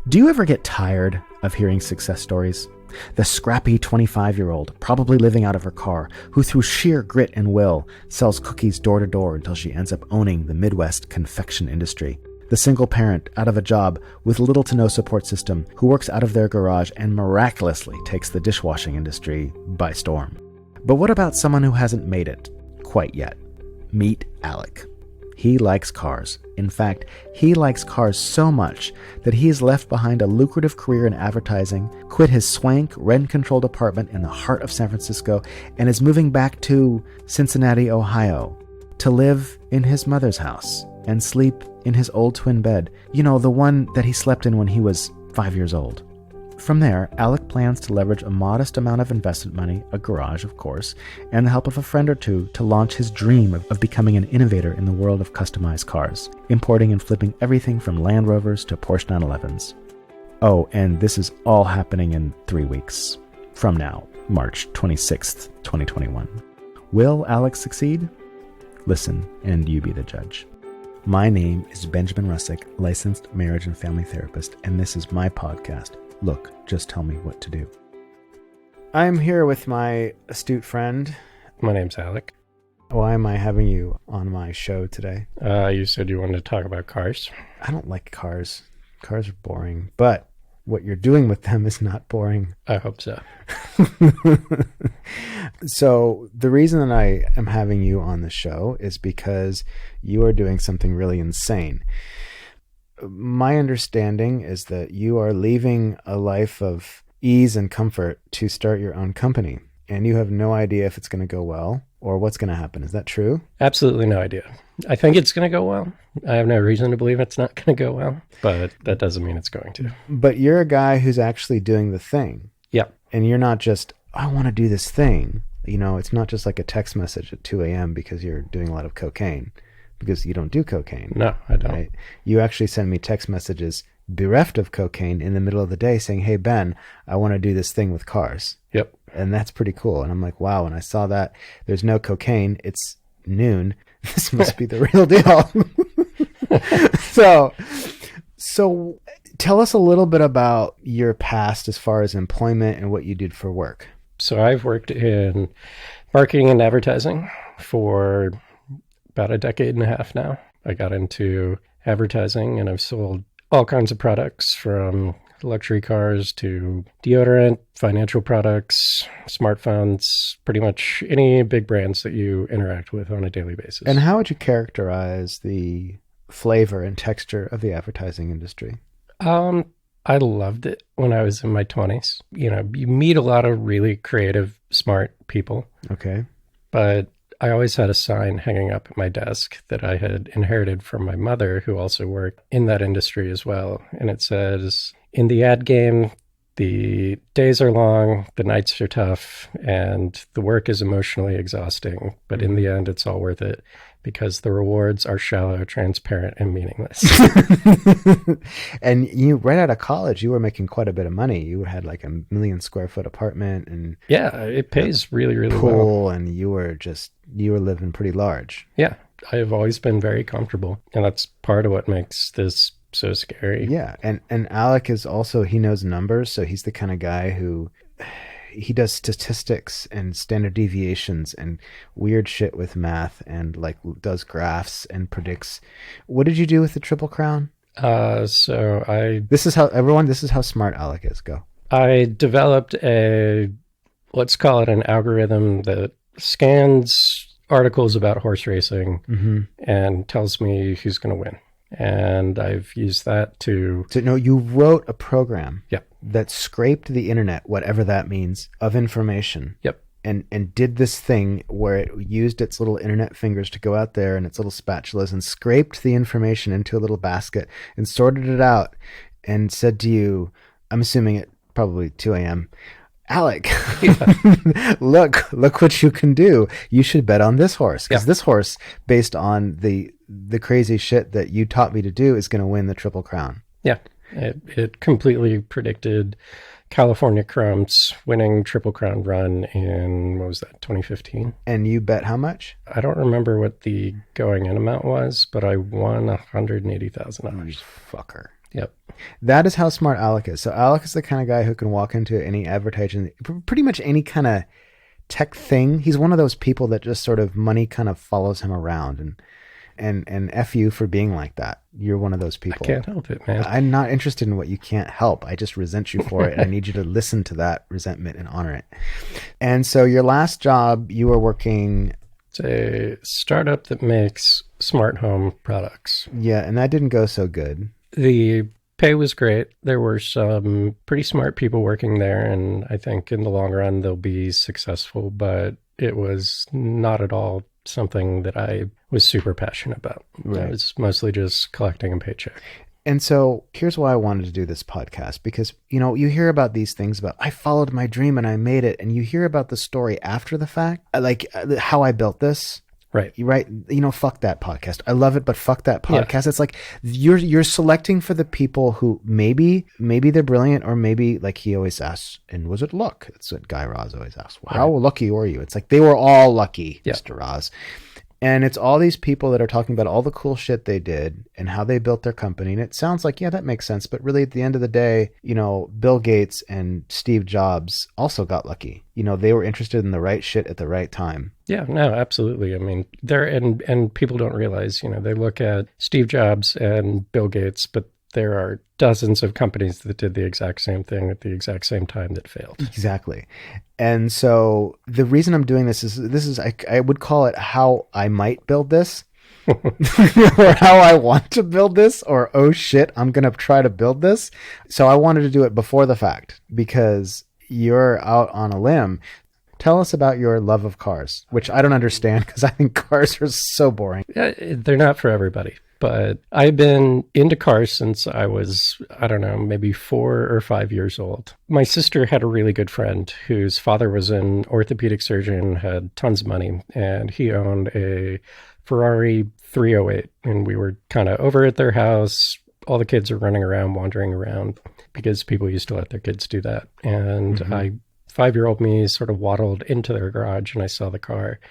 Do you ever get tired of hearing success stories? The scrappy 25-year-old, probably living out of her car, who through sheer grit and will sells cookies door to door until she ends up owning the Midwest confection industry. The single parent out of a job with little to no support system who works out of their garage and miraculously takes the dishwashing industry by storm. But what about someone who hasn't made it quite yet? Meet Alec. He likes cars. In fact, he likes cars so much that he's left behind a lucrative career in advertising, quit his swank, rent-controlled apartment in the heart of San Francisco, and is moving back to Cincinnati, Ohio, to live in his mother's house and sleep in his old twin bed. You know, the one that he slept in when he was 5 years old. From there, Alec plans to leverage a modest amount of investment money, a garage, of course, and the help of a friend or two to launch his dream of becoming an innovator in the world of customized cars, importing and flipping everything from Land Rovers to Porsche 911s. Oh, and this is all happening in 3 weeks from now, March 26th, 2021. Will Alec succeed? Listen, and you be the judge. My name is Benjamin Russack, licensed marriage and family therapist, and this is my podcast, Look, Just Tell Me What to Do. I'm here with my astute friend. My name's Alec. Why am I having you on my show today? You said you wanted to talk about cars. I don't like cars. Cars are boring, but what you're doing with them is not boring. I hope so. So the reason that I am having you on the show is because you are doing something really insane. My understanding is that you are leaving a life of ease and comfort to start your own company, and you have no idea if it's going to go well or what's going to happen. Is that true? Absolutely no idea. I think it's going to go well. I have no reason to believe it's not going to go well, but that doesn't mean it's going to. But you're a guy who's actually doing the thing. Yep. And you're not just, I want to do this thing. You know, it's not just like a text message at 2 a.m. because you're doing a lot of cocaine. Because you don't do cocaine. No, I don't. Right? You actually send me text messages bereft of cocaine in the middle of the day saying, hey, Ben, I want to do this thing with cars. Yep. And that's pretty cool. And I'm like, wow, when I saw that, there's no cocaine. It's noon. This must be the real deal. So tell us a little bit about your past as far as employment and what you did for work. So I've worked in marketing and advertising for about a decade and a half now. I got into advertising and I've sold all kinds of products from luxury cars to deodorant, financial products, smartphones, pretty much any big brands that you interact with on a daily basis. And how would you characterize the flavor and texture of the advertising industry? I loved it when I was in my 20s. You know, you meet a lot of really creative, smart people. Okay. But I always had a sign hanging up at my desk that I had inherited from my mother, who also worked in that industry as well. And it says, in the ad game, the days are long, the nights are tough, and the work is emotionally exhausting. But in the end, it's all worth it because the rewards are shallow, transparent, and meaningless. And you, right out of college, you were making quite a bit of money. You had like a 1 million square foot apartment and yeah, it pays really, really pool, well. and you were living pretty large. Yeah, I have always been very comfortable, and that's part of what makes this so scary. Yeah, and Alec is also, he knows numbers, so he's the kind of guy who he does statistics and standard deviations and weird shit with math and like does graphs and predicts. What did you do with the Triple Crown? This is how smart Alec is. Go. I developed let's call it an algorithm that scans articles about horse racing and tells me who's going to win. And I've used that to... So, no, you wrote a program Yep. that scraped the internet, whatever that means, of information. Yep. And did this thing where it used its little internet fingers to go out there and its little spatulas and scraped the information into a little basket and sorted it out and said to you, I'm assuming at probably 2 a.m., Alec, look what you can do. You should bet on this horse because this horse, based on the crazy shit that you taught me to do, is going to win the Triple Crown. Yeah, it completely predicted California Crumb's winning Triple Crown run in, 2015. And you bet how much? I don't remember what the going in amount was, but I won $180,000. You fucker. Yep. That is how smart Alec is. So Alec is the kind of guy who can walk into any advertising, pretty much any kind of tech thing. He's one of those people that just sort of money kind of follows him around, and F you for being like that. You're one of those people. I can't help it, man. I'm not interested in what you can't help. I just resent you for it. And I need you to listen to that resentment and honor it. And so your last job, you were working... It's a startup that makes smart home products. Yeah, and that didn't go so good. The pay was great. There were some pretty smart people working there, and I think in the long run they'll be successful, but it was not at all something that I was super passionate about. Right. I was mostly just collecting a paycheck. And so here's why I wanted to do this podcast, because, you know, you hear about these things about, I followed my dream and I made it. And you hear about the story after the fact, like how I built this. Right. Right. You know, fuck that podcast. I love it, but fuck that podcast. Yeah. It's like you're selecting for the people who maybe they're brilliant, or maybe, like he always asks, and was it luck? That's what Guy Raz always asks. Well, how lucky were you? It's like they were all lucky, Mr. Raz. And it's all these people that are talking about all the cool shit they did and how they built their company. And it sounds like, yeah, that makes sense. But really, at the end of the day, you know, Bill Gates and Steve Jobs also got lucky. You know, they were interested in the right shit at the right time. Yeah, no, absolutely. I mean, and people don't realize, you know, they look at Steve Jobs and Bill Gates, but there are dozens of companies that did the exact same thing at the exact same time that failed. Exactly. And so the reason I'm doing this is I would call it how I might build this or how I want to build this, or, oh shit, I'm going to try to build this. So I wanted to do it before the fact because you're out on a limb. Tell us about your love of cars, which I don't understand because I think cars are so boring. Yeah, they're not for everybody. But I've been into cars since I was, I don't know, maybe 4 or 5 years old. My sister had a really good friend whose father was an orthopedic surgeon, had tons of money, and he owned a Ferrari 308. And we were kind of over at their house. All the kids are running around, wandering around, because people used to let their kids do that. And 5-year-old me sort of waddled into their garage, and I saw the car,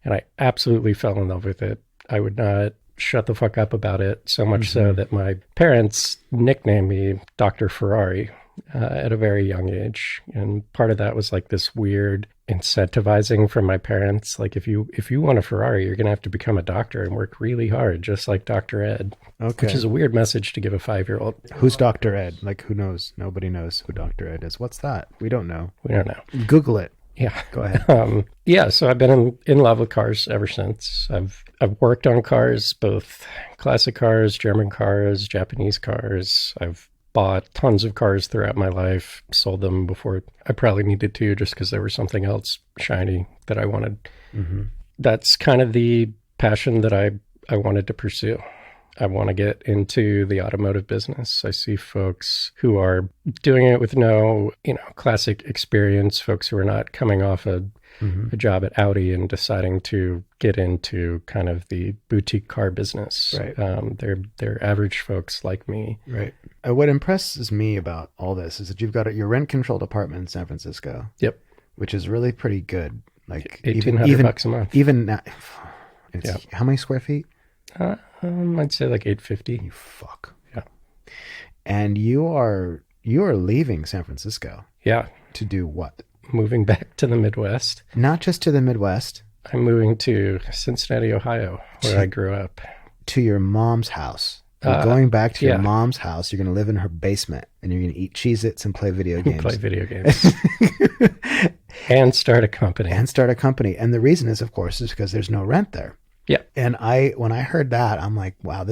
and I absolutely fell in love with it. I would not shut the fuck up about it, so much so that my parents nicknamed me Dr. Ferrari at a very young age. And part of that was like this weird incentivizing from my parents. Like, if you want a Ferrari, you're going to have to become a doctor and work really hard, just like Dr. Ed. Okay. Which is a weird message to give a 5-year-old. Who's Dr. Ed? Like, who knows? Nobody knows who Dr. Ed is. What's that? We don't know. We don't know. Google it. Yeah. Go ahead. Yeah. So I've been in love with cars ever since. I've worked on cars, both classic cars, German cars, Japanese cars. I've bought tons of cars throughout my life, sold them before I probably needed to, just because there was something else shiny that I wanted. That's kind of the passion that I wanted to pursue. I want to get into the automotive business. I see folks who are doing it with no, classic experience, folks who are not coming off a job at Audi and deciding to get into kind of the boutique car business. Right. They're average folks like me. Right. What impresses me about all this is that you've got your rent-controlled apartment in San Francisco. Yep. Which is really pretty good. Like $1,800 a month. Even now, how many square feet? I'd say like 850. You fuck. Yeah. And you are leaving San Francisco. Yeah. To do what? Moving back to the Midwest. Not just to the Midwest. I'm moving to Cincinnati, Ohio, where I grew up. To your mom's house. You're going back to your mom's house. You're going to live in her basement, and you're going to eat Cheez-Its and play video games. Play video games. And start a company. And the reason is, of course, is because there's no rent there. Yeah. And when I heard that, I'm like, wow,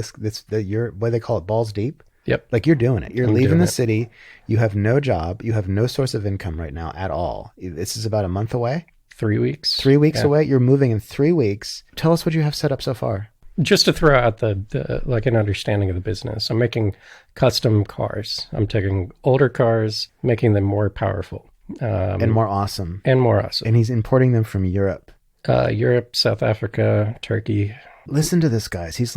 you're, what do they call it? Balls deep. Yep. Like, you're doing it. You're leaving the city. You have no job. You have no source of income right now at all. This is about a month away. 3 weeks. 3 weeks away. You're moving in 3 weeks. Tell us what you have set up so far. Just to throw out the like an understanding of the business, I'm making custom cars. I'm taking older cars, making them more powerful. And more awesome. And he's importing them from Europe. Europe, South Africa, Turkey. Listen to this, guys. He's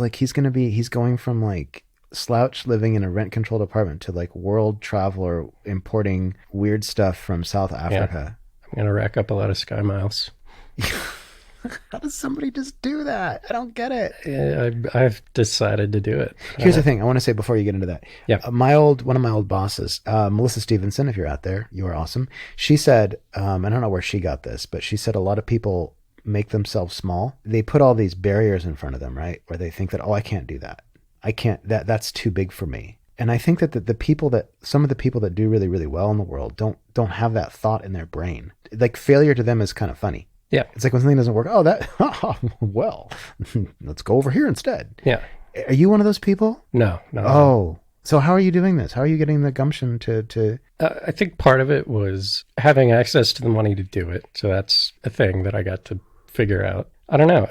going from like slouch living in a rent-controlled apartment to like world traveler importing weird stuff from South Africa. Yeah. I'm going to rack up a lot of sky miles. How does somebody just do that? I don't get it. I've decided to do it. Here's the thing I want to say before you get into that. Yeah. One of my old bosses, Melissa Stevenson, if you're out there, you are awesome. She said, I don't know where she got this, but she said a lot of people make themselves small. They put all these barriers in front of them, right? Where they think that, oh, I can't do that. I can't, that's too big for me. And I think that some of the people that do really, really well in the world don't have that thought in their brain. Like failure to them is kind of funny. Yeah. It's like when something doesn't work, well, let's go over here instead. Yeah. Are you one of those people? No. Oh, so how are you doing this? How are you getting the gumption to? I think part of it was having access to the money to do it. So that's a thing that I got to figure out. I don't know.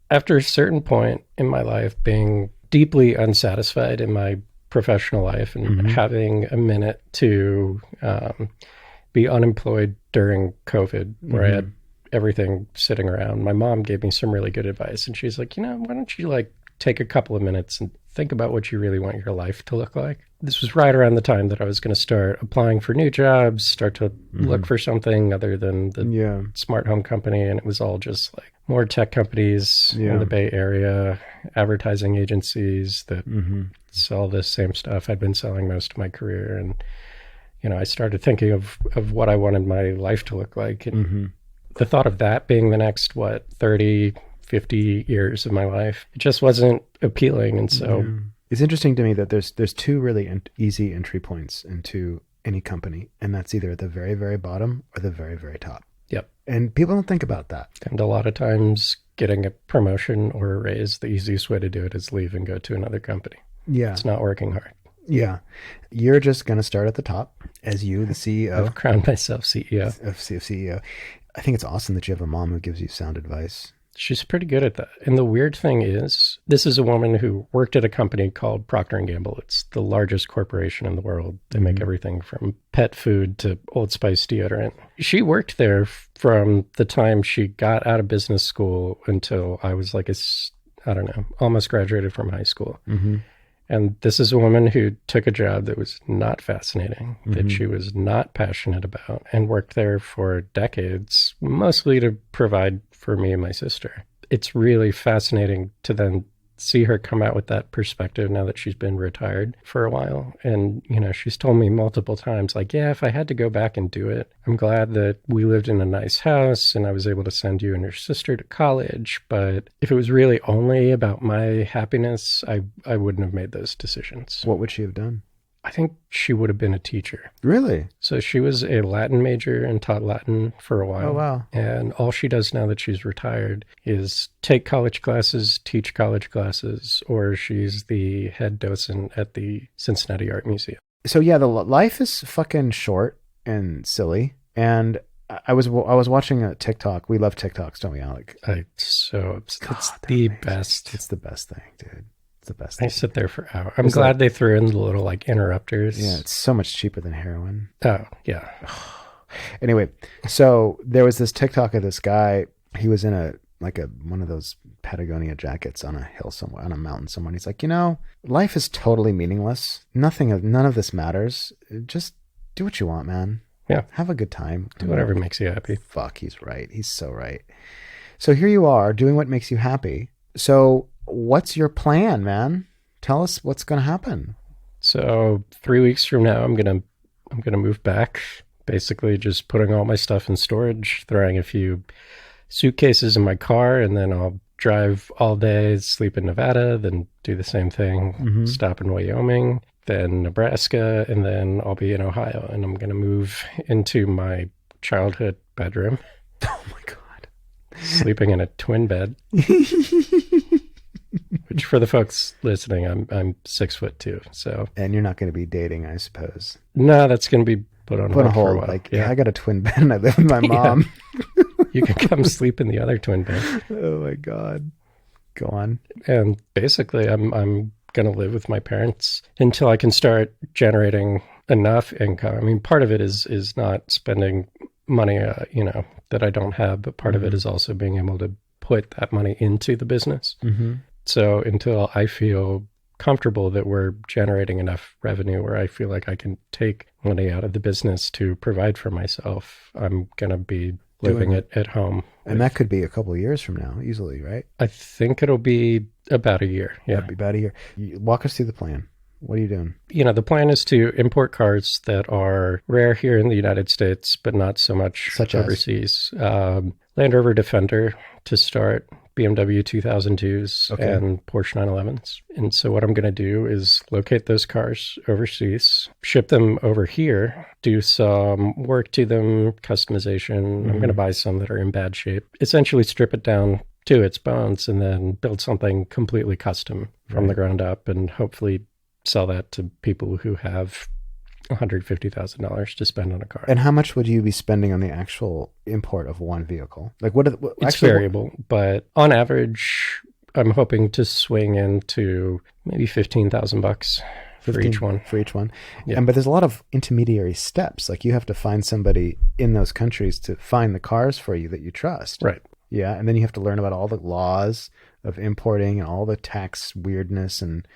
After a certain point in my life, being deeply unsatisfied in my professional life and having a minute to be unemployed during COVID, where I had everything sitting around. My mom gave me some really good advice, and she's like, why don't you like take a couple of minutes and think about what you really want your life to look like. This was right around the time that I was going to start applying for new jobs, start to look for something other than the smart home company. And it was all just like more tech companies in the Bay Area, advertising agencies that sell the same stuff I'd been selling most of my career. And, I started thinking of what I wanted my life to look like. And the thought of that being the next, 30, 50 years of my life, it just wasn't appealing. And so it's interesting to me that there's two really easy entry points into any company, and that's either at the very, very bottom or the very, very top. Yep. And people don't think about that. And a lot of times getting a promotion or a raise, the easiest way to do it is leave and go to another company. Yeah. It's not working hard. Yeah. You're just going to start at the top as you, the CEO. I've crowned myself CEO. Of CEO. I think it's awesome that you have a mom who gives you sound advice. She's pretty good at that. And the weird thing is, this is a woman who worked at a company called Procter & Gamble. It's the largest corporation in the world. They make everything from pet food to Old Spice deodorant. She worked there from the time she got out of business school until I was like almost graduated from high school. And this is a woman who took a job that was not fascinating, that she was not passionate about, and worked there for decades, mostly to provide for me and my sister. It's really fascinating to then see her come out with that perspective now that she's been retired for a while. And, she's told me multiple times, like, yeah, if I had to go back and do it, I'm glad that we lived in a nice house and I was able to send you and your sister to college. But if it was really only about my happiness, I wouldn't have made those decisions. What would she have done? I think she would have been a teacher. Really? So she was a Latin major and taught Latin for a while. Oh, wow. And all she does now that she's retired is take college classes, teach college classes, or she's the head docent at the Cincinnati Art Museum. So yeah, the life is fucking short and silly. And I was watching a TikTok. We love TikToks, don't we, Alec? It's the best. It's the best thing, dude. The best thing. I sit there for hours. I'm glad they threw in the little like interrupters. Yeah, it's so much cheaper than heroin. Oh, yeah. Anyway, so there was this TikTok of this guy. He was in one of those Patagonia jackets on a hill somewhere, on a mountain somewhere. And he's like, life is totally meaningless. None of this matters. Just do what you want, man. Yeah. Have a good time. Do whatever makes you happy. Fuck, he's right. He's so right. So here you are doing what makes you happy. So what's your plan, man? Tell us what's going to happen. So 3 weeks from now, I'm going to move back, basically just putting all my stuff in storage, throwing a few suitcases in my car, and then I'll drive all day, sleep in Nevada, then do the same thing, stop in Wyoming, then Nebraska, and then I'll be in Ohio, and I'm going to move into my childhood bedroom. Oh my God. Sleeping in a twin bed. Which for the folks listening, I'm 6'2", so. And you're not going to be dating, I suppose. No, that's going to be put on hold for a while. Like, I got a twin bed and I live with my mom. You can come sleep in the other twin bed. Oh my God. Go on. And basically, I'm going to live with my parents until I can start generating enough income. I mean, part of it is not spending money, that I don't have, but part of it is also being able to put that money into the business. So until I feel comfortable that we're generating enough revenue where I feel like I can take money out of the business to provide for myself, I'm going to be living at home. And that could be a couple of years from now, easily, right? I think it'll be about a year. Yeah. That'd be about a year. Walk us through the plan. What are you doing? The plan is to import cars that are rare here in the United States, but not so much overseas. Land Rover Defender to start, BMW 2002s, and Porsche 911s. And so what I'm going to do is locate those cars overseas, ship them over here, do some work to them, customization. I'm going to buy some that are in bad shape, essentially strip it down to its bones, and then build something completely custom from the ground up, and hopefully sell that to people who have $150,000 to spend on a car. And how much would you be spending on the actual import of one vehicle? Like it's variable, but on average, I'm hoping to swing into maybe $15,000 for each one. For each one. Yeah. But there's a lot of intermediary steps. Like you have to find somebody in those countries to find the cars for you that you trust. Right. Yeah. And then you have to learn about all the laws of importing and all the tax weirdness and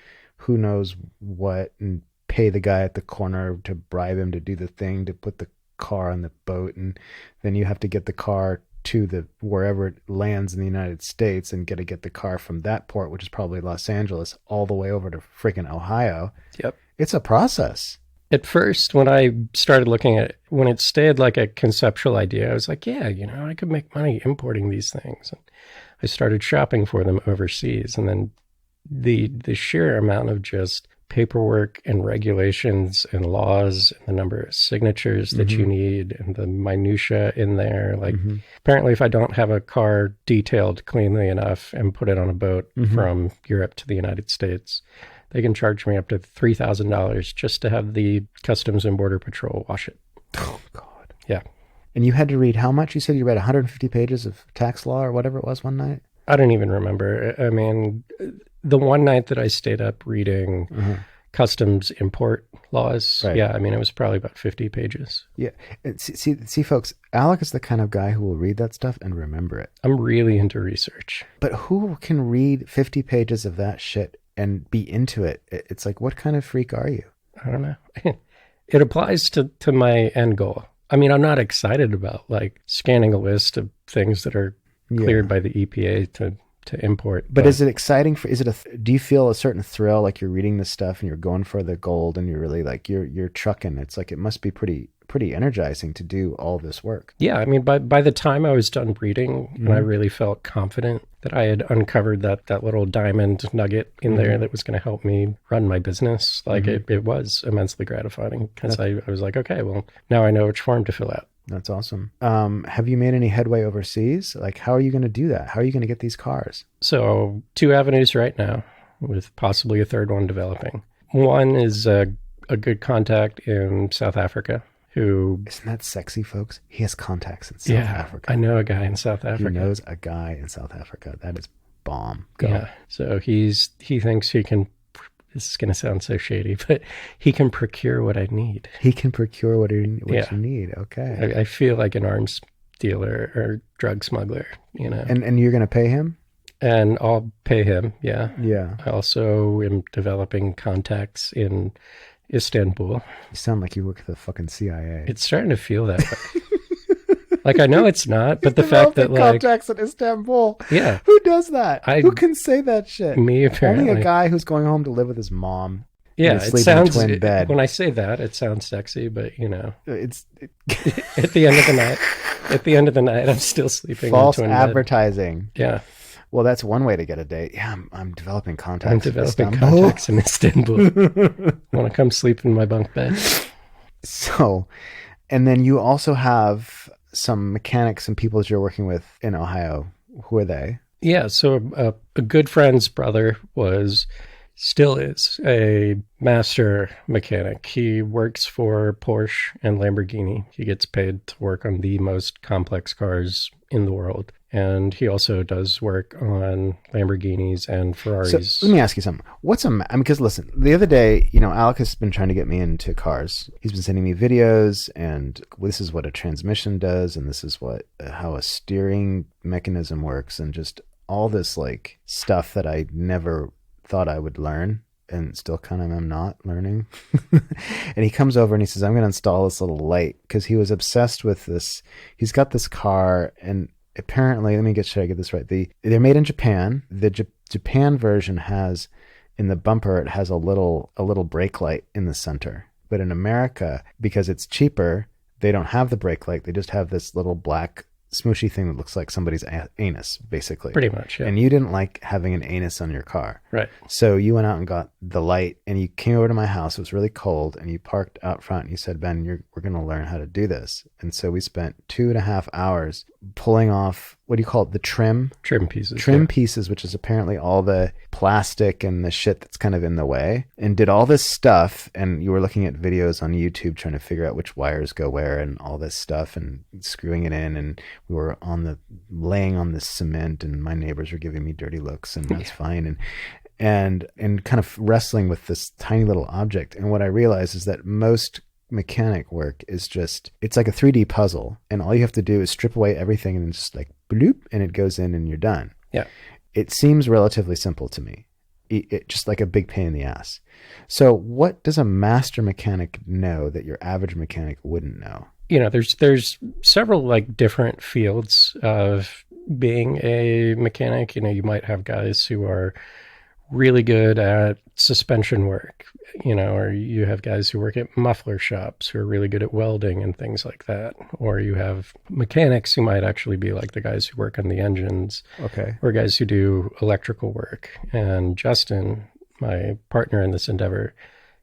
who knows what, and pay the guy at the corner to bribe him to do the thing to put the car on the boat. And then you have to get the car to wherever it lands in the United States and get the car from that port, which is probably Los Angeles, all the way over to freaking Ohio. Yep. It's a process. At first, when I started looking at it, when it stayed like a conceptual idea, I was like, yeah, I could make money importing these things. And I started shopping for them overseas. And then the sheer amount of just paperwork and regulations and laws and the number of signatures that you need and the minutia in there. Like apparently if I don't have a car detailed cleanly enough and put it on a boat from Europe to the United States, they can charge me up to $3,000 just to have the Customs and Border Patrol wash it. Oh, God. Yeah. And you had to read how much? You said you read 150 pages of tax law or whatever it was one night? I don't even remember. I mean, the one night that I stayed up reading customs import laws, yeah, I mean, it was probably about 50 pages. Yeah. See, folks, Alec is the kind of guy who will read that stuff and remember it. I'm really into research. But who can read 50 pages of that shit and be into it? It's like, what kind of freak are you? I don't know. It applies to my end goal. I mean, I'm not excited about like scanning a list of things that are cleared by the EPA to import. But is it exciting do you feel a certain thrill, like you're reading this stuff and you're going for the gold and you're really like, you're trucking? It's like, it must be pretty energizing to do all this work. Yeah. I mean, by the time I was done reading and I really felt confident that I had uncovered that little diamond nugget in there that was going to help me run my business, like it was immensely gratifying because I was like, okay, well, now I know which form to fill out. That's awesome. Have you made any headway overseas? Like, how are you going to do that? How are you going to get these cars? So 2 avenues right now, with possibly a third one developing. One is a good contact in South Africa who... Isn't that sexy, folks? He has contacts in South Africa. I know a guy in South Africa. He knows a guy in South Africa. That is bomb. Go. Yeah. So he thinks he can... This is going to sound so shady, but he can procure what I need. He can procure what you need. Okay. I feel like an arms dealer or drug smuggler, And you're going to pay him? And I'll pay him, yeah. Yeah. I also am developing contacts in Istanbul. You sound like you work for the fucking CIA. It's starting to feel that way. Like, I know it's not, but the fact that, like... contacts in Istanbul. Yeah. Who does that? Who can say that shit? Me, apparently. Only a guy who's going home to live with his mom. Yeah, it sounds... in a twin bed. When I say that, it sounds sexy, but, It's... at the end of the night, I'm still sleeping False in a twin advertising. bed. Yeah. Well, that's one way to get a date. Yeah, I'm developing contacts. I'm developing contacts in Istanbul. Want to come sleep in my bunk bed? So, and then you also have some mechanics and people that you're working with in Ohio. Who are they? Yeah, so a good friend's brother still is a master mechanic. He works for Porsche and Lamborghini. He gets paid to work on the most complex cars in the world. And he also does work on Lamborghinis and Ferraris. So let me ask you something. Because listen, the other day, Alec has been trying to get me into cars. He's been sending me videos, and this is what a transmission does, and this is how a steering mechanism works, and just all this like stuff that I never thought I would learn. and still kind of am not learning. And he comes over and he says, I'm going to install this little light, because he was obsessed with this. He's got this car, and apparently, should I get this right? They're made in Japan. The Japan version has, in the bumper, it has a little brake light in the center. But in America, because it's cheaper, they don't have the brake light. They just have this little black smooshy thing that looks like somebody's anus, basically. Pretty much, yeah. And you didn't like having an anus on your car. Right. So you went out and got the light, and you came over to my house. It was really cold, and you parked out front, and you said, Ben, we're going to learn how to do this. And so we spent 2.5 hours pulling off, what do you call it? The trim pieces, which is apparently all the plastic and the shit that's kind of in the way, and did all this stuff. And you were looking at videos on YouTube trying to figure out which wires go where and all this stuff, and screwing it in. And we were laying on the cement, and my neighbors were giving me dirty looks, and that's fine. And kind of wrestling with this tiny little object. And what I realized is that most mechanic work is it's like a 3D puzzle, and all you have to do is strip away everything, and just like bloop, and it goes in, and you're done. Yeah. It seems relatively simple to me. It just like a big pain in the ass. So what does a master mechanic know that your average mechanic wouldn't know? There's several like different fields of being a mechanic. You might have guys who are really good at suspension work, or you have guys who work at muffler shops who are really good at welding and things like that. Or you have mechanics who might actually be like the guys who work on the engines. Okay. Or guys who do electrical work. And Justin, my partner in this endeavor,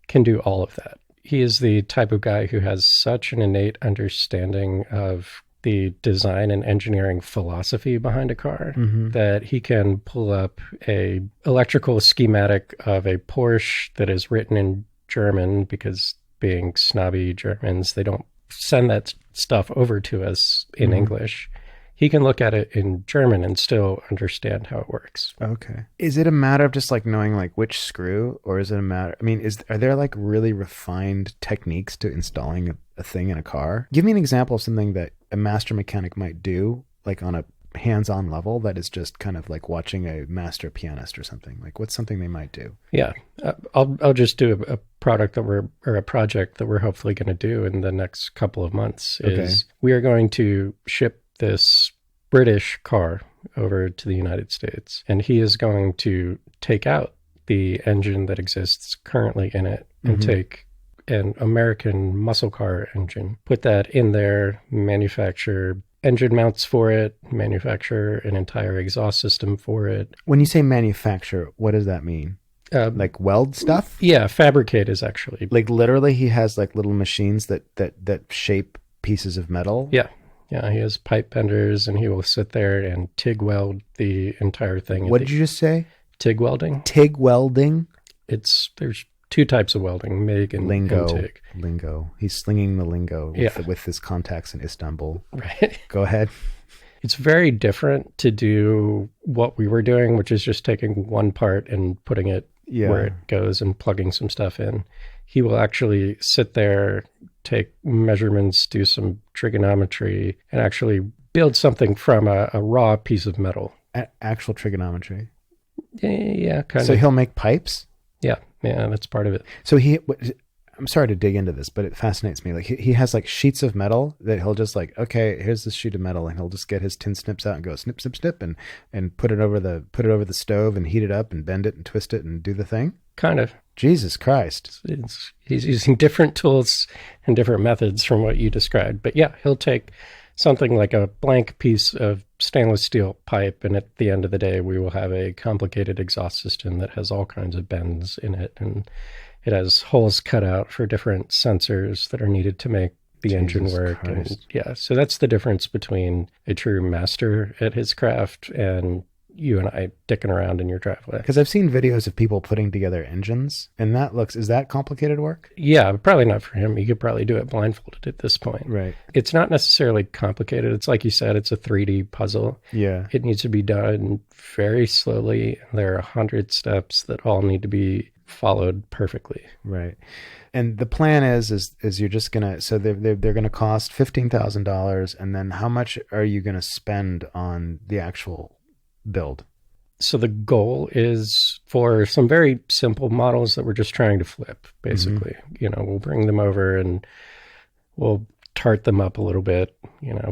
can do all of that. He is the type of guy who has such an innate understanding of the design and engineering philosophy behind a car that he can pull up a electrical schematic of a Porsche that is written in German, because being snobby Germans, they don't send that stuff over to us in English. He can look at it in German and still understand how it works. Okay. Is it a matter of just like knowing like which screw, or is it a matter, are there like really refined techniques to installing a thing in a car? Give me an example of something that a master mechanic might do, like on a hands-on level, that is just kind of like watching a master pianist or something. Like, what's something they might do? Yeah. I'll just do a project that we're hopefully going to do in the next couple of months. Is we are going to ship this British car over to the United States, and he is going to take out the engine that exists currently in it and take an American muscle car engine, put that in there, manufacture engine mounts for it, manufacture an entire exhaust system for it. When you say manufacture, what does that mean? Like weld stuff? Yeah, fabricate is actually... Like literally he has like little machines that shape pieces of metal? Yeah. Yeah, he has pipe benders, and he will sit there and TIG weld the entire thing. What did you just say? TIG welding. TIG welding? There's two types of welding, MIG and TIG. Lingo. He's slinging the lingo with his contacts in Istanbul. Right. Go ahead. It's very different to do what we were doing, which is just taking one part and putting it where it goes and plugging some stuff in. He will actually sit there, take measurements, do some trigonometry, and actually build something from a raw piece of metal. Actual trigonometry? Yeah, kind of. So he'll make pipes? Yeah, that's part of it. So I'm sorry to dig into this, but it fascinates me. Like he has like sheets of metal that he'll just like, okay, here's this sheet of metal, and he'll just get his tin snips out and go snip, snip, snip, and put it over the stove and heat it up and bend it and twist it and do the thing? Kind of. Jesus Christ. He's using different tools and different methods from what you described. But yeah, he'll take something like a blank piece of stainless steel pipe, and at the end of the day, we will have a complicated exhaust system that has all kinds of bends in it, and it has holes cut out for different sensors that are needed to make the engine work. And so that's the difference between a true master at his craft and you and I dicking around in your driveway. Because I've seen videos of people putting together engines, and is that complicated work? Yeah, probably not for him. He could probably do it blindfolded at this point. Right. It's not necessarily complicated. It's like you said, it's a 3D puzzle. Yeah. It needs to be done very slowly. There are 100 steps that all need to be followed perfectly. Right. And the plan is you're just gonna, so they're gonna cost $15,000, and then how much are you gonna spend on the actual build? So the goal is for some very simple models that we're just trying to flip, basically. We'll bring them over and we'll tart them up a little bit,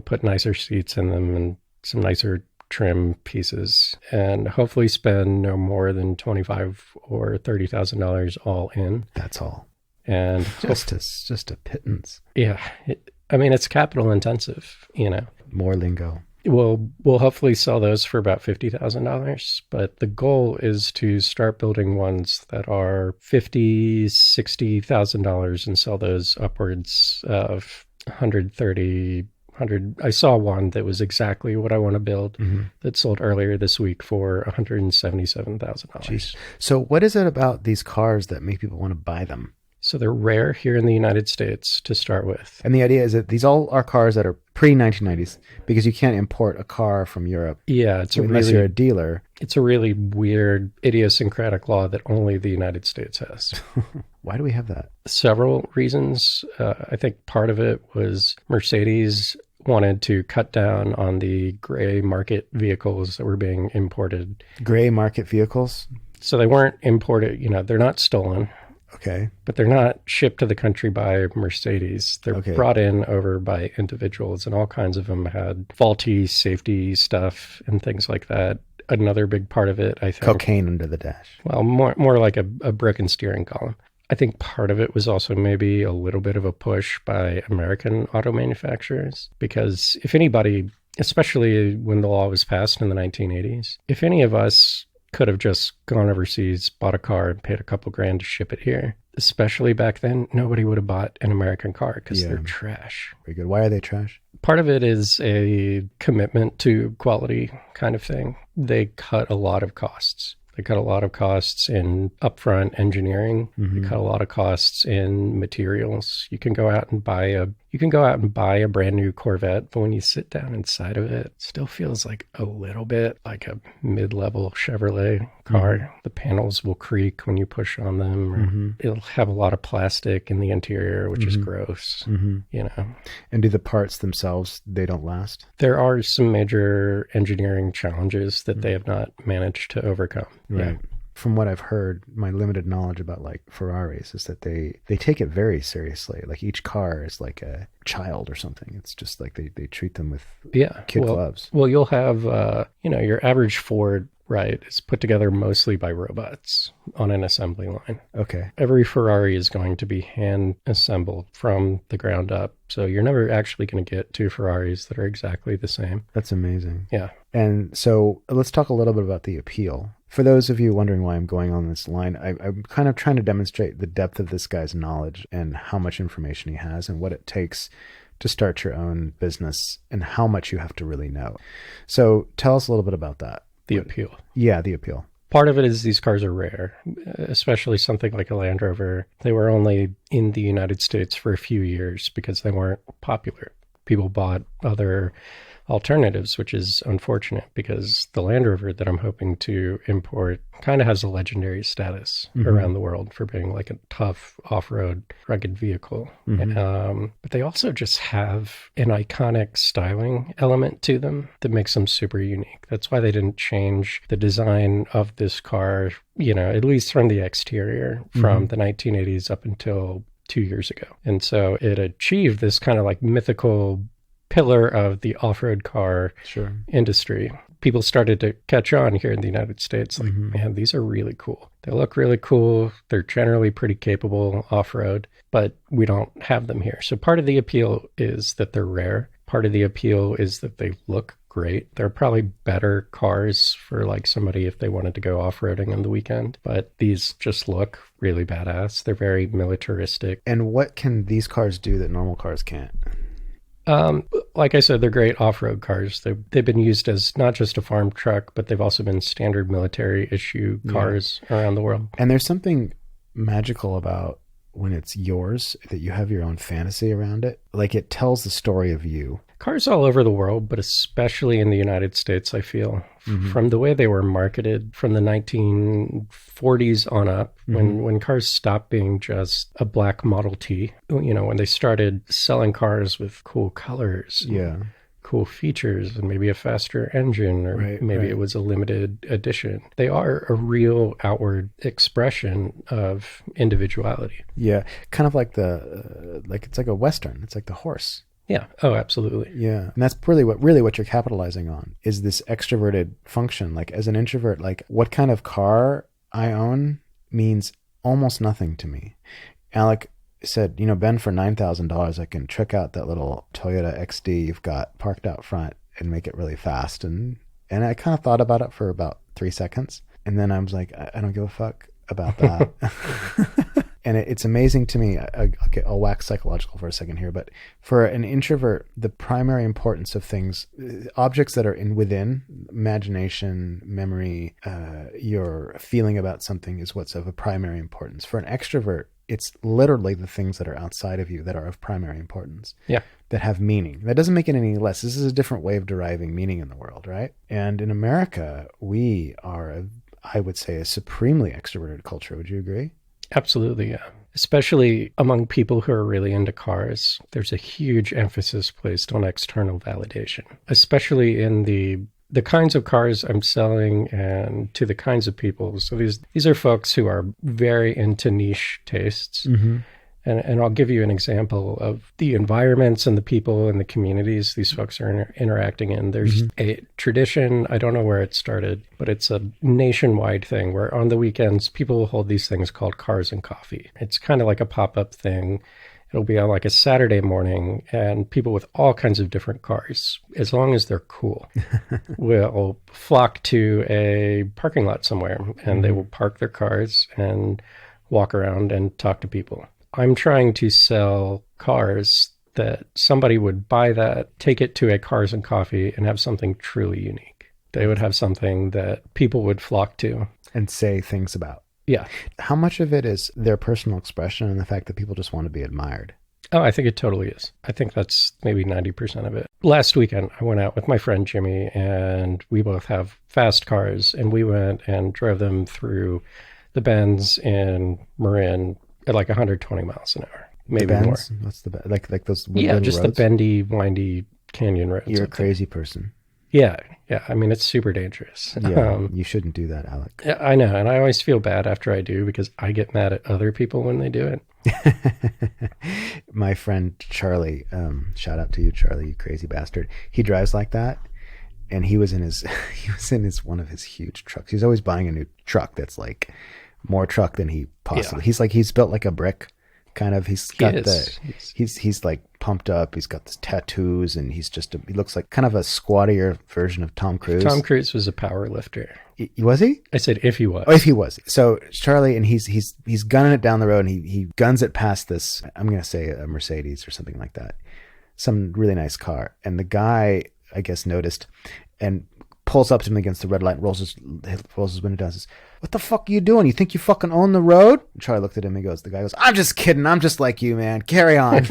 put nicer seats in them and some nicer trim pieces, and hopefully spend no more than $25,000 or $30,000 all in. That's all. And just a pittance. Yeah. It's capital intensive, More lingo. We'll hopefully sell those for about $50,000, but the goal is to start building ones that are $50,000, $60,000 and sell those upwards of 130, 100. I saw one that was exactly what I want to build that sold earlier this week for $177,000. So what is it about these cars that make people want to buy them? So they're rare here in the United States to start with. And the idea is that these all are cars that are pre-1990s because you can't import a car from Europe. Yeah, unless you're a dealer. It's a really weird, idiosyncratic law that only the United States has. Why do we have that? Several reasons. I think part of it was Mercedes wanted to cut down on the gray market vehicles that were being imported. Gray market vehicles? So they weren't imported, they're not stolen. Okay. But they're not shipped to the country by Mercedes. They're brought in over by individuals, and all kinds of them had faulty safety stuff and things like that. Another big part of it, I think. Cocaine under the dash. Well, more like a broken steering column. I think part of it was also maybe a little bit of a push by American auto manufacturers, because if anybody, especially when the law was passed in the 1980s, if any of us could have just gone overseas, bought a car, and paid a couple grand to ship it here, especially back then, nobody would have bought an American car because they're trash. Very good. Why are they trash? Part of it is a commitment to quality kind of thing. They cut a lot of costs. They cut a lot of costs in upfront engineering. They cut a lot of costs in materials. You can go out and buy a brand new Corvette, but when you sit down inside of it, it still feels like a little bit like a mid-level Chevrolet car. The panels will creak when you push on them. Or it'll have a lot of plastic in the interior, which is gross. And do the parts themselves, they don't last? There are some major engineering challenges that they have not managed to overcome. Right. Yeah. From what I've heard, my limited knowledge about like Ferraris is that they take it very seriously. Like each car is like a child or something. It's just like they treat them with kid gloves. Well, you'll have, your average Ford, right, is put together mostly by robots on an assembly line. Okay. Every Ferrari is going to be hand assembled from the ground up. So you're never actually going to get two Ferraris that are exactly the same. That's amazing. Yeah. And so let's talk a little bit about the appeal. For those of you wondering why I'm going on this line, I'm kind of trying to demonstrate the depth of this guy's knowledge and how much information he has and what it takes to start your own business and how much you have to really know. So tell us a little bit about that. The appeal. Yeah, the appeal. Part of it is these cars are rare, especially something like a Land Rover. They were only in the United States for a few years because they weren't popular. People bought other alternatives, which is unfortunate because the Land Rover that I'm hoping to import kind of has a legendary status around the world for being like a tough off-road rugged vehicle. But they also just have an iconic styling element to them that makes them super unique. That's why they didn't change the design of this car, at least from the exterior from the 1980s up until 2 years ago. And so it achieved this kind of like mythical pillar of the off-road car industry. People started to catch on here in the United States. Like, man, these are really cool. They look really cool. They're generally pretty capable off-road, but we don't have them here. So part of the appeal is that they're rare. Part of the appeal is that they look great. They're probably better cars for like somebody if they wanted to go off-roading on the weekend, but these just look really badass. They're very militaristic. And what can these cars do that normal cars can't? Like I said, they're great off-road cars. They've been used as not just a farm truck, but they've also been standard military issue cars around the world. And there's something magical about when it's yours, that you have your own fantasy around it. Like it tells the story of you. Cars all over the world, but especially in the United States, I feel, from the way they were marketed from the 1940s on up, when cars stopped being just a black Model T, when they started selling cars with cool colors, cool features and maybe a faster engine, or maybe it was a limited edition. They are a real outward expression of individuality. Yeah, kind of like it's like a Western. It's like the horse. Yeah. Oh, absolutely. Yeah. And that's really what you're capitalizing on is this extroverted function. Like as an introvert, like what kind of car I own means almost nothing to me. Alec said, Ben, for $9,000, I can trick out that little Toyota XD you've got parked out front and make it really fast. And I kind of thought about it for about 3 seconds. And then I was like, I don't give a fuck about that. And it's amazing to me. I'll wax psychological for a second here, but for an introvert, the primary importance of things, objects that are within imagination, memory, your feeling about something is what's of a primary importance. For an extrovert, it's literally the things that are outside of you that are of primary importance. Yeah. That have meaning. That doesn't make it any less. This is a different way of deriving meaning in the world, right? And in America, we are, I would say, a supremely extroverted culture. Would you agree? Absolutely, yeah. Especially among people who are really into cars, there's a huge emphasis placed on external validation, especially in the kinds of cars I'm selling and to the kinds of people. So these are folks who are very into niche tastes. Mm-hmm. And I'll give you an example of the environments and the people and the communities these folks are interacting in. There's a tradition, I don't know where it started, but it's a nationwide thing where on the weekends, people will hold these things called Cars and Coffee. It's kind of like a pop-up thing. It'll be on like a Saturday morning, and people with all kinds of different cars, as long as they're cool, will flock to a parking lot somewhere, and they will park their cars and walk around and talk to people. I'm trying to sell cars that somebody would buy that, take it to a Cars and Coffee, and have something truly unique. They would have something that people would flock to. And say things about. Yeah. How much of it is their personal expression and the fact that people just want to be admired? Oh, I think it totally is. I think that's maybe 90% of it. Last weekend, I went out with my friend Jimmy, and we both have fast cars, and we went and drove them through the bends in Marin at like 120 miles an hour, maybe more. What's the like those? Yeah, just roads? The bendy, windy canyon roads. You're a crazy person. Yeah. I mean, it's super dangerous. Yeah, you shouldn't do that, Alec. Yeah, I know, and I always feel bad after I do because I get mad at other people when they do it. My friend Charlie, shout out to you, Charlie, you crazy bastard. He drives like that, and he was in one of his huge trucks. He's always buying a new truck that's like more truck than he possibly. Yeah. He's built like a brick, kind of. He's like pumped up. He's got this tattoos, and he looks like kind of a squattier version of Tom Cruise. Tom Cruise was a power lifter. Was he? I said if he was. Oh, if he was. So Charlie, and he's gunning it down the road, and he guns it past this, I'm going to say a Mercedes or something like that. Some really nice car. And the guy, I guess, noticed and pulls up to him against the red light, rolls his window down, and says, "What the fuck are you doing? You think you fucking own the road?" And Charlie looked at him. The guy goes, "I'm just kidding. I'm just like you, man. Carry on."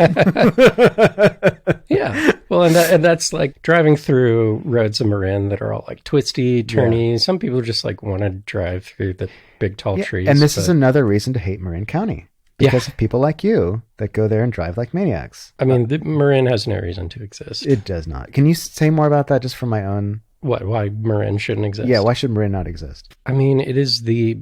Yeah. Well, and that's like driving through roads in Marin that are all like twisty, turny. Yeah. Some people just like want to drive through the big, tall trees. And this is another reason to hate Marin County. Because of people like you that go there and drive like maniacs. I mean, Marin has no reason to exist. It does not. Can you say more about that just for my own... Why Marin shouldn't exist? Yeah, why should Marin not exist? I mean, it is the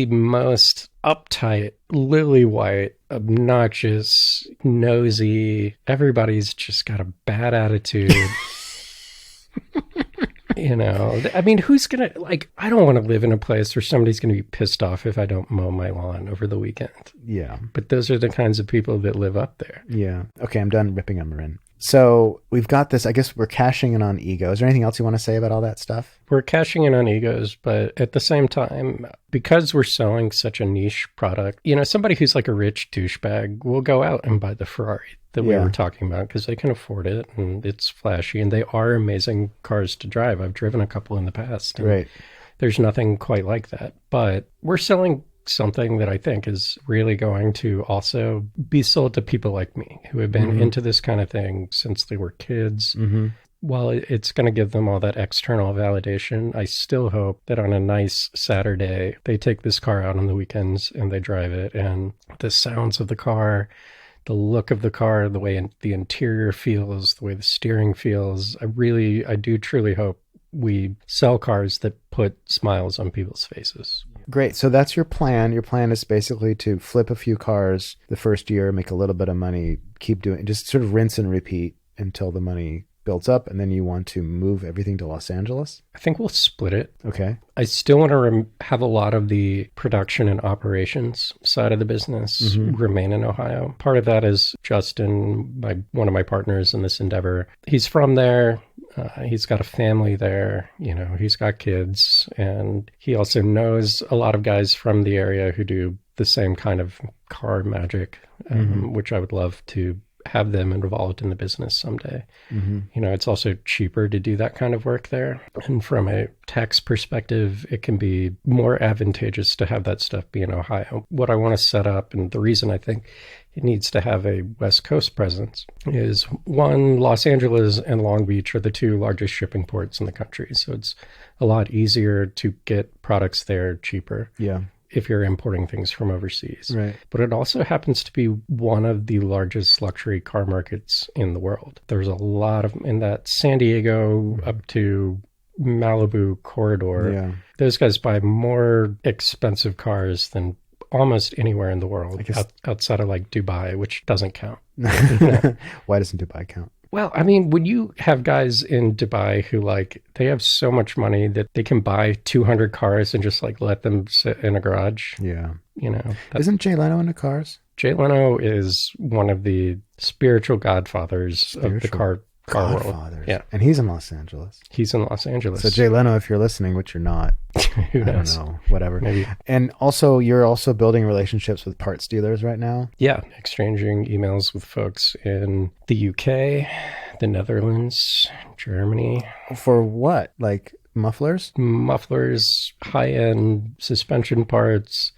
most uptight, lily white, obnoxious, nosy. Everybody's just got a bad attitude. You know, I mean, who's going to, like, I don't want to live in a place where somebody's going to be pissed off if I don't mow my lawn over the weekend. Yeah. But those are the kinds of people that live up there. Yeah. Okay, I'm done ripping on Marin. So we've got this, I guess we're cashing in on ego. Is there anything else you want to say about all that stuff? We're cashing in on egos, but at the same time, because we're selling such a niche product, you know, somebody who's like a rich douchebag will go out and buy the Ferrari that we were talking about because they can afford it and it's flashy and they are amazing cars to drive. I've driven a couple in the past. Right. There's nothing quite like that, but we're selling something that I think is really going to also be sold to people like me who have been into this kind of thing since they were kids. Mm-hmm. While it's going to give them all that external validation, I still hope that on a nice Saturday, they take this car out on the weekends and they drive it and the sounds of the car, the look of the car, the way the interior feels, the way the steering feels. I do truly hope we sell cars that put smiles on people's faces. Great. So that's your plan. Your plan is basically to flip a few cars the first year, make a little bit of money, keep doing, just sort of rinse and repeat until the money builds up, and then you want to move everything to Los Angeles? I think we'll split it. Okay. I still want to have a lot of the production and operations side of the business remain in Ohio. Part of that is Justin, one of my partners in this endeavor. He's from there. He's got a family there, he's got kids, and he also knows a lot of guys from the area who do the same kind of car magic, which I would love to have them involved in the business someday. It's also cheaper to do that kind of work there. And from a tax perspective, it can be more advantageous to have that stuff be in Ohio. What I want to set up, and the reason I think it needs to have a West Coast presence, is one, Los Angeles and Long Beach are the two largest shipping ports in the country. So it's a lot easier to get products there cheaper. Yeah. If you're importing things from overseas. Right. But it also happens to be one of the largest luxury car markets in the world. There's a lot of, in that San Diego up to Malibu corridor, those guys buy more expensive cars than almost anywhere in the world, outside of like Dubai, which doesn't count. Why doesn't Dubai count? Well, I mean, when you have guys in Dubai who they have so much money that they can buy 200 cars and just let them sit in a garage. Yeah. Isn't Jay Leno into cars? Jay Leno is one of the spiritual godfathers of the car world. Yeah. And he's in Los Angeles. He's in Los Angeles. So Jay Leno, if you're listening, which you're not, who knows? I don't know, whatever. Maybe. And also, you're also building relationships with parts dealers right now? Yeah. Exchanging emails with folks in the UK, the Netherlands, Germany. For what? Like mufflers? Mufflers, high-end suspension parts,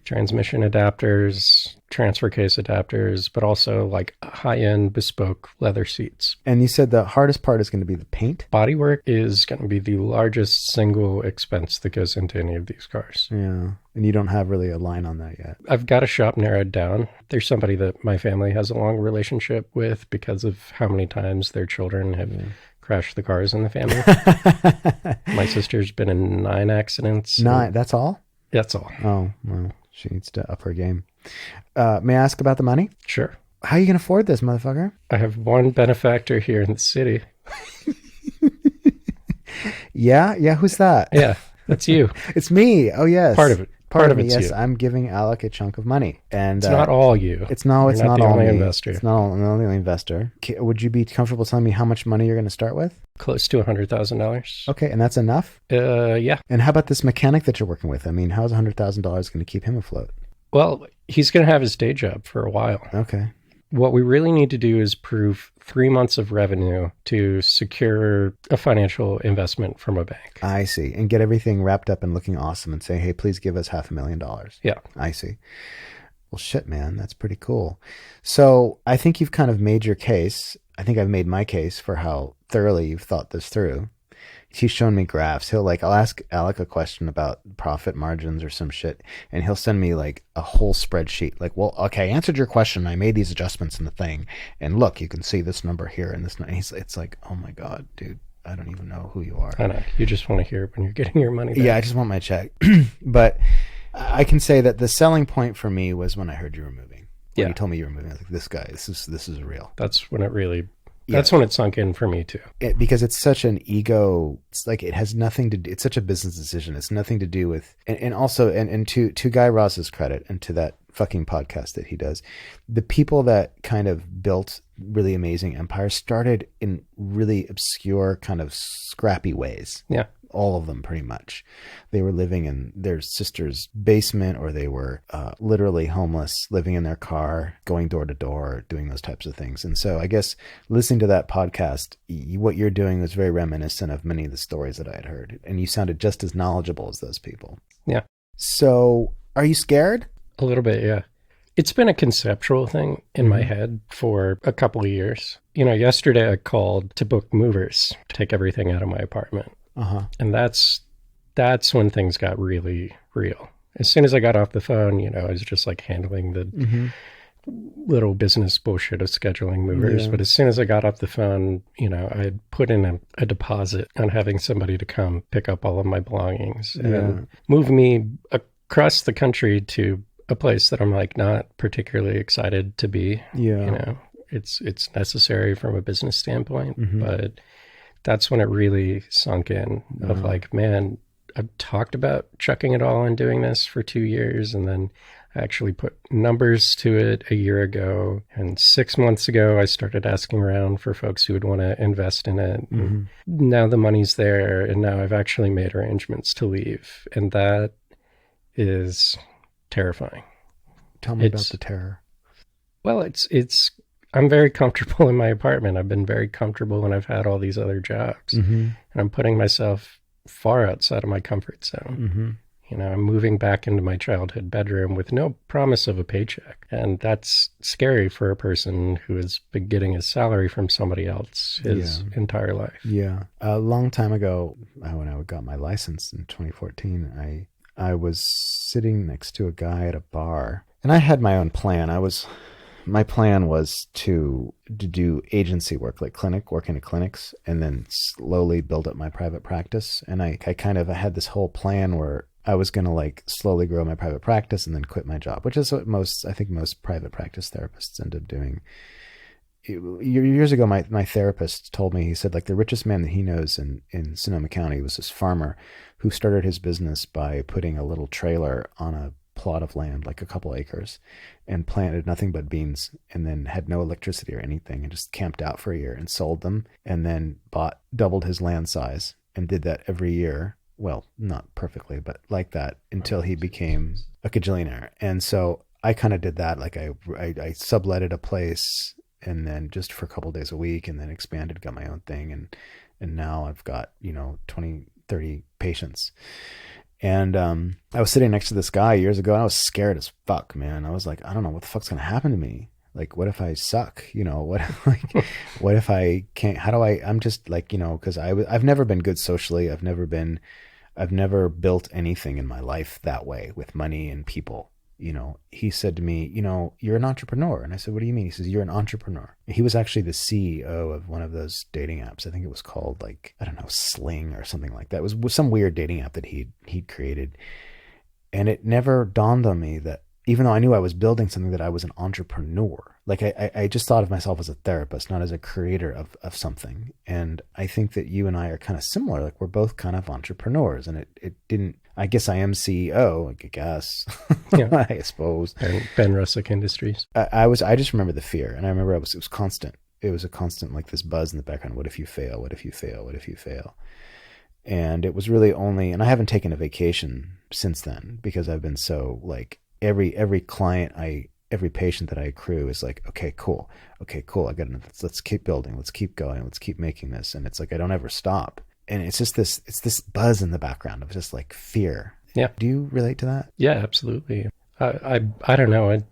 transmission adapters, transfer case adapters, but also high-end bespoke leather seats. And you said the hardest part is going to be the paint? Bodywork is going to be the largest single expense that goes into any of these cars. Yeah. And you don't have really a line on that yet. I've got a shop narrowed down. There's somebody that my family has a long relationship with because of how many times their children have crashed the cars in the family. My sister's been in 9 accidents. 9? That's all? That's all. Oh, well, she needs to up her game. May I ask about the money? Sure. How are you going to afford this, motherfucker? I have one benefactor here in the city. Yeah? Who's that? Yeah, that's you. It's me. Oh, yes. Part of it. Part of me, it's yes. you. I'm giving Alec a chunk of money. And it's not all you. It's not the all only me. Investor. It's not the only investor. Would you be comfortable telling me how much money you're going to start with? Close to $100,000. Okay, and that's enough? Yeah. And how about this mechanic that you're working with? I mean, how's $100,000 going to keep him afloat? Well, he's going to have his day job for a while. Okay. What we really need to do is prove 3 months of revenue to secure a financial investment from a bank. I see. And get everything wrapped up and looking awesome and say, hey, please give us $500,000. Yeah. I see. Well, shit, man. That's pretty cool. So I think you've kind of made your case. I think I've made my case for how thoroughly you've thought this through. He's shown me graphs. I'll ask Alec a question about profit margins or some shit, and he'll send me a whole spreadsheet. Well, okay, I answered your question. I made these adjustments in the thing, and look, you can see this number here and this. It's like, oh my God, dude, I don't even know who you are. I know. You just want to hear it when you're getting your money back. Yeah, I just want my check. But I can say that the selling point for me was when I heard you were moving. When you told me you were moving, I was like, this guy, this is real. That's when it really... That's when it sunk in for me too. Because it's such an ego. It's it has nothing to do. It's such a business decision. It's nothing to do with, and also, and to Guy Raz's credit and to that fucking podcast that he does, the people that kind of built really amazing empires started in really obscure kind of scrappy ways. Yeah. All of them pretty much. They were living in their sister's basement, or they were literally homeless, living in their car, going door to door, doing those types of things. And so I guess listening to that podcast, what you're doing was very reminiscent of many of the stories that I had heard. And you sounded just as knowledgeable as those people. Yeah. So are you scared? A little bit, yeah. It's been a conceptual thing in my head for a couple of years. Yesterday I called to book movers, take everything out of my apartment. And that's when things got really real. As soon as I got off the phone, I was just handling the little business bullshit of scheduling movers. Yeah. But as soon as I got off the phone, I had put in a deposit on having somebody to come pick up all of my belongings and move me across the country to a place that I'm like not particularly excited to be. Yeah. It's necessary from a business standpoint, but that's when it really sunk in of like, man, I've talked about chucking it all and doing this for 2 years, and then I actually put numbers to it a year ago. And 6 months ago, I started asking around for folks who would want to invest in it. Now the money's there, and now I've actually made arrangements to leave. And that is terrifying. Tell me about the terror. Well, I'm very comfortable in my apartment. I've been very comfortable when I've had all these other jobs. And I'm putting myself far outside of my comfort zone. I'm moving back into my childhood bedroom with no promise of a paycheck. And that's scary for a person who has been getting his salary from somebody else his entire life. Yeah. A long time ago, when I got my license in 2014, I was sitting next to a guy at a bar, and I had my own plan. My plan was to do agency work, like work into clinics, and then slowly build up my private practice. And I had this whole plan where I was going to like slowly grow my private practice and then quit my job, which is what most private practice therapists end up doing. Years ago, my therapist told me, he said like the richest man that he knows in Sonoma County was this farmer who started his business by putting a little trailer on a plot of land, like a couple acres, and planted nothing but beans, and then had no electricity or anything, and just camped out for a year and sold them, and then doubled his land size and did that every year. Well, not perfectly, but like that until he became a gajillionaire. And so I kind of did that. Like I subletted a place, and then just for a couple of days a week, and then expanded, got my own thing. And now I've got, 20, 30 patients. And I was sitting next to this guy years ago, and I was scared as fuck, man. I was like, I don't know what the fuck's going to happen to me. Like, what if I suck? What if I can't, I'm just like, cause I've never been good socially. I've never built anything in my life that way with money and people. He said to me, you're an entrepreneur. And I said, what do you mean? He says, you're an entrepreneur. He was actually the CEO of one of those dating apps. I think it was called like, I don't know, Sling or something like that. It was some weird dating app that he'd created. And it never dawned on me that even though I knew I was building something, that I was an entrepreneur. Like I just thought of myself as a therapist, not as a creator of something. And I think that you and I are kind of similar. Like we're both kind of entrepreneurs, and it didn't, I guess I am CEO, I guess. Yeah. I suppose. Ben Russack Industries. I just remember the fear, and I remember it was constant. It was a constant, like this buzz in the background. What if you fail? What if you fail? What if you fail? And it was really only, and I haven't taken a vacation since then because I've been so like, every client every patient that I accrue is like, okay, cool. Let's keep building. Let's keep going. Let's keep making this. And it's like, I don't ever stop. And it's just this buzz in the background of just like fear. Yeah. Do you relate to that? Yeah, absolutely. I don't know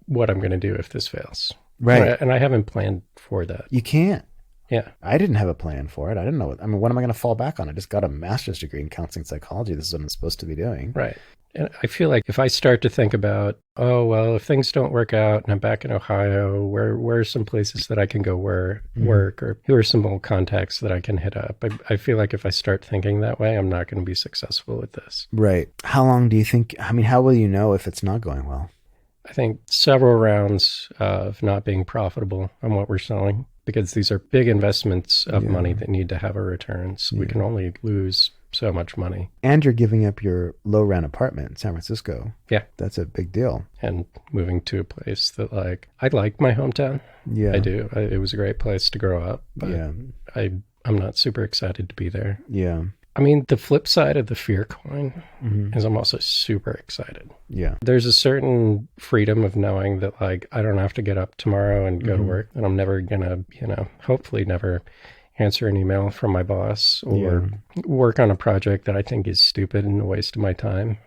what I'm going to do if this fails. Right. And I haven't planned for that. You can't. Yeah. I didn't have a plan for it. I didn't know. What am I going to fall back on? I just got a master's degree in counseling psychology. This is what I'm supposed to be doing. Right. And I feel like if I start to think about, oh, well, if things don't work out and I'm back in Ohio, where are some places that I can go work, or who are some old contacts that I can hit up? I feel like if I start thinking that way, I'm not going to be successful with this. Right. How long do you think, how will you know if it's not going well? I think several rounds of not being profitable on what we're selling, because these are big investments of money that need to have a return. So we can only lose so much money. And you're giving up your low rent apartment in San Francisco. Yeah. That's a big deal. And moving to a place that I like my hometown. Yeah. I do. It was a great place to grow up. But I'm not super excited to be there. Yeah. I mean, the flip side of the fear coin is I'm also super excited. Yeah. There's a certain freedom of knowing that I don't have to get up tomorrow and go to work, and I'm never going to, hopefully never answer an email from my boss or work on a project that I think is stupid and a waste of my time.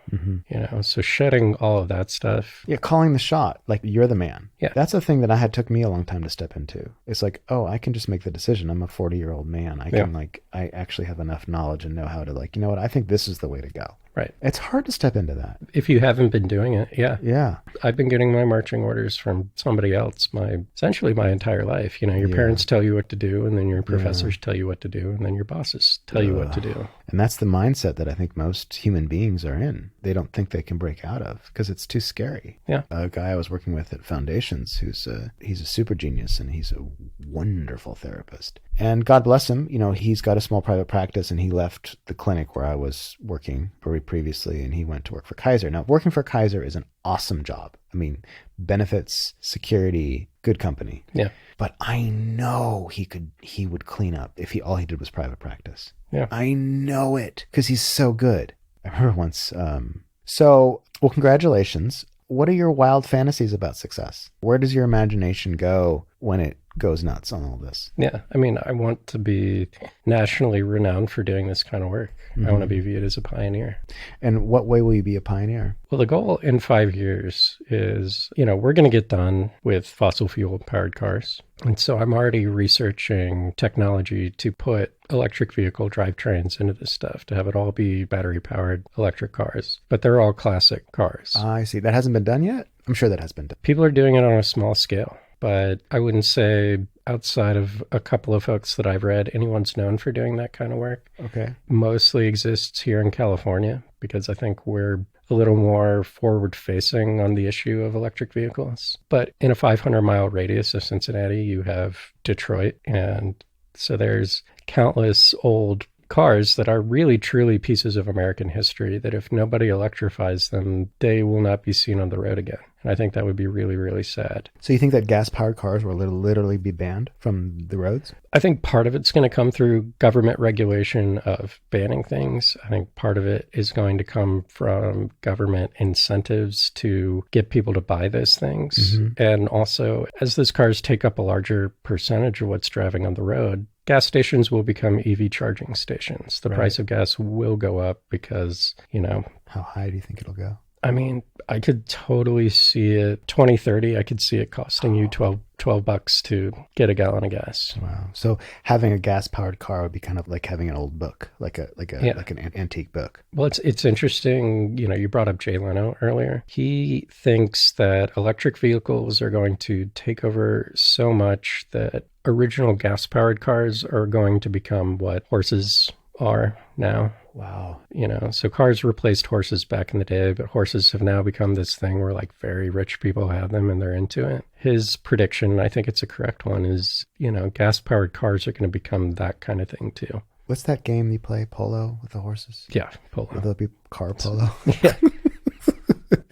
So shedding all of that stuff. Yeah. Calling the shot. Like you're the man. Yeah. That's a thing that took me a long time to step into. It's like, oh, I can just make the decision. I'm a 40-year-old man. I can I actually have enough knowledge and know how to you know what? I think this is the way to go. Right. It's hard to step into that. If you haven't been doing it, yeah. Yeah. I've been getting my marching orders from somebody else essentially my entire life. You know, your parents tell you what to do, and then your professors tell you what to do, and then your bosses tell you what to do. And that's the mindset that I think most human beings are in. They don't think they can break out of because it's too scary. Yeah. A guy I was working with at Foundations he's a super genius, and he's a wonderful therapist. And God bless him, you know, he's got a small private practice, and he left the clinic where I was working previously, and he went to work for Kaiser. Now, working for Kaiser is an awesome job. I mean, benefits, security, good company. Yeah. But I know he would clean up if all he did was private practice. Yeah. I know it because he's so good. I remember once. Well, congratulations. What are your wild fantasies about success? Where does your imagination go when it goes nuts on all this? Yeah. I mean, I want to be nationally renowned for doing this kind of work. I want to be viewed as a pioneer. And what way will you be a pioneer? Well, the goal in 5 years is, you know, we're going to get done with fossil fuel powered cars. And so I'm already researching technology to put electric vehicle drivetrains into this stuff, to have it all be battery powered electric cars. But they're all classic cars. I see. That hasn't been done yet? I'm sure that has been done. People are doing it on a small scale. But I wouldn't say outside of a couple of folks that I've read, anyone's known for doing that kind of work. Okay. Mostly exists here in California because I think we're a little more forward facing on the issue of electric vehicles. But in a 500-mile radius of Cincinnati, you have Detroit. And so there's countless old cars that are really, truly pieces of American history that if nobody electrifies them, they will not be seen on the road again. And I think that would be really, really sad. So you think that gas-powered cars will literally be banned from the roads? I think part of it's going to come through government regulation of banning things. I think part of it is going to come from government incentives to get people to buy those things. Mm-hmm. And also, as those cars take up a larger percentage of what's driving on the road, gas stations will become EV charging stations. The price of gas will go up because, you know. How high do you think it'll go? I mean, I could totally see it 2030. I could see it costing you $12 to get a gallon of gas. Wow. So having a gas powered car would be kind of like having an old book, like an antique book. Well, it's interesting. You know, you brought up Jay Leno earlier. He thinks that electric vehicles are going to take over so much that original gas powered cars are going to become what horses are now. Wow. You know, so cars replaced horses back in the day, but horses have now become this thing where like very rich people have them and they're into it. His prediction, I think it's a correct one, is, you know, gas powered cars are going to become that kind of thing too. What's that game you play, polo with the horses? Yeah, polo. Will there be car polo? Yeah.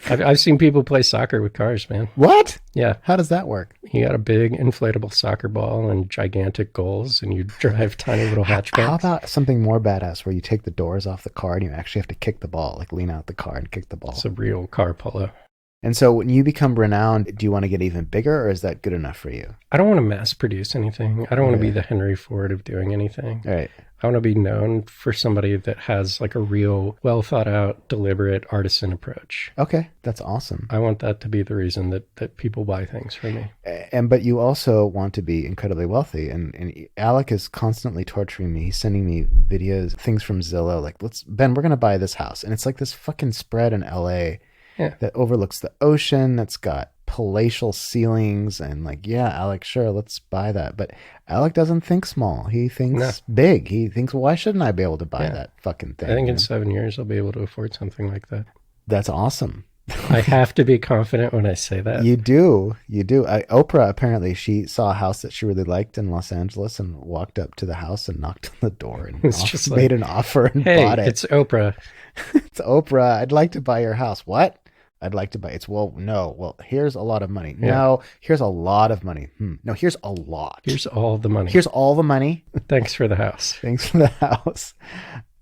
I've seen people play soccer with cars, man. What? Yeah. How does that work? You got a big inflatable soccer ball and gigantic goals, and you drive tiny little hatchbacks. How about something more badass where you take the doors off the car and you actually have to kick the ball, like lean out the car and kick the ball? It's a real car polo. And so when you become renowned, do you want to get even bigger, or is that good enough for you? I don't want to mass produce anything. I don't want to be the Henry Ford of doing anything. All right. I want to be known for somebody that has like a real, well thought out, deliberate artisan approach. Okay, that's awesome. I want that to be the reason that people buy things from me. But you also want to be incredibly wealthy. And Alec is constantly torturing me. He's sending me videos, things from Zillow, like, Ben, we're going to buy this house. And it's like this fucking spread in LA that overlooks the ocean, that's got palatial ceilings, and like, yeah, Alec, sure, let's buy that. But Alec doesn't think small. He thinks big. He thinks, well, why shouldn't I be able to buy that fucking thing? I think in 7 years I'll be able to afford something like that. That's awesome. I have to be confident when I say that. You do. Oprah, apparently, she saw a house that she really liked in Los Angeles and walked up to the house and knocked on the door and made an offer and bought it. It's Oprah. It's Oprah. I'd like to buy your house. What? I'd like to buy it. Well, here's a lot of money. Yeah. No, here's a lot of money. No, here's a lot. Here's all the money. Here's all the money. Thanks for the house. Thanks for the house.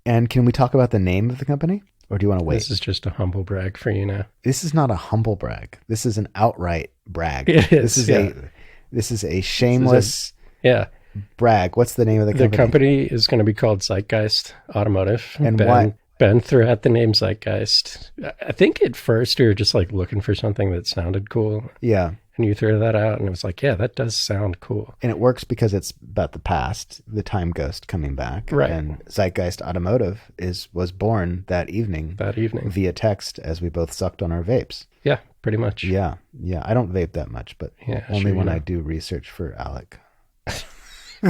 And can we talk about the name of the company? Or do you want to wait? This is just a humble brag for you now. This is not a humble brag. This is an outright brag. It is. This is a shameless brag. What's the name of the company? The company is going to be called Zeitgeist Automotive. And why? Ben threw out the name Zeitgeist. I think at first we were just like looking for something that sounded cool. Yeah. And you threw that out and it was like, yeah, that does sound cool. And it works because it's about the past, the time ghost coming back. Right. And Zeitgeist Automotive was born that evening via text as we both sucked on our vapes. Yeah, pretty much. Yeah. Yeah. I don't vape that much, but only when I do research for Alec.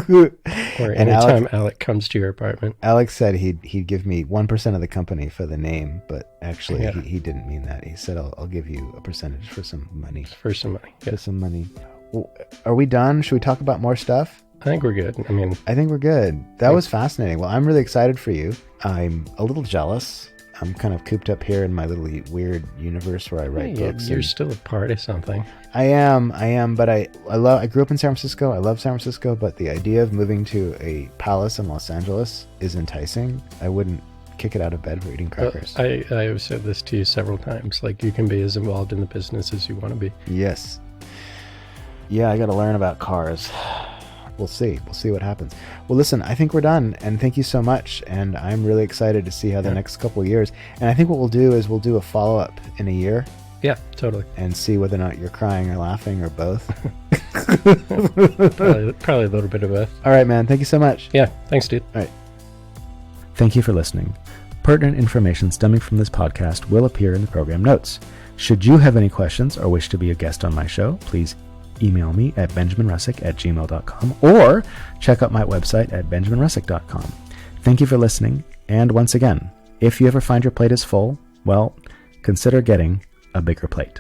Or anytime Alec comes to your apartment. Alec said he'd give me 1% of the company for the name, but actually he didn't mean that. He said, I'll give you a percentage for some money. For some money. For some money. Well, are we done? Should we talk about more stuff? I think we're good. I think we're good. That was fascinating. Well, I'm really excited for you. I'm a little jealous. I'm kind of cooped up here in my little weird universe where I write books. You're still a part of something. I am, but I grew up in San Francisco. I love San Francisco, but the idea of moving to a palace in Los Angeles is enticing. I wouldn't kick it out of bed for eating crackers. I have said this to you several times. Like, you can be as involved in the business as you want to be. Yes. Yeah, I got to learn about cars. We'll see what happens. Well, listen, I think we're done, and thank you so much. And I'm really excited to see how the next couple of years. And I think what we'll do is we'll do a follow-up in a year. Yeah, totally. And see whether or not you're crying or laughing or both. Probably a little bit of both. All right, man. Thank you so much. Yeah, thanks, dude. All right. Thank you for listening. Pertinent information stemming from this podcast will appear in the program notes. Should you have any questions or wish to be a guest on my show, please email me at benjaminrussack@gmail.com or check out my website at benjaminrussack.com. Thank you for listening. And once again, if you ever find your plate is full, well, consider getting a bigger plate.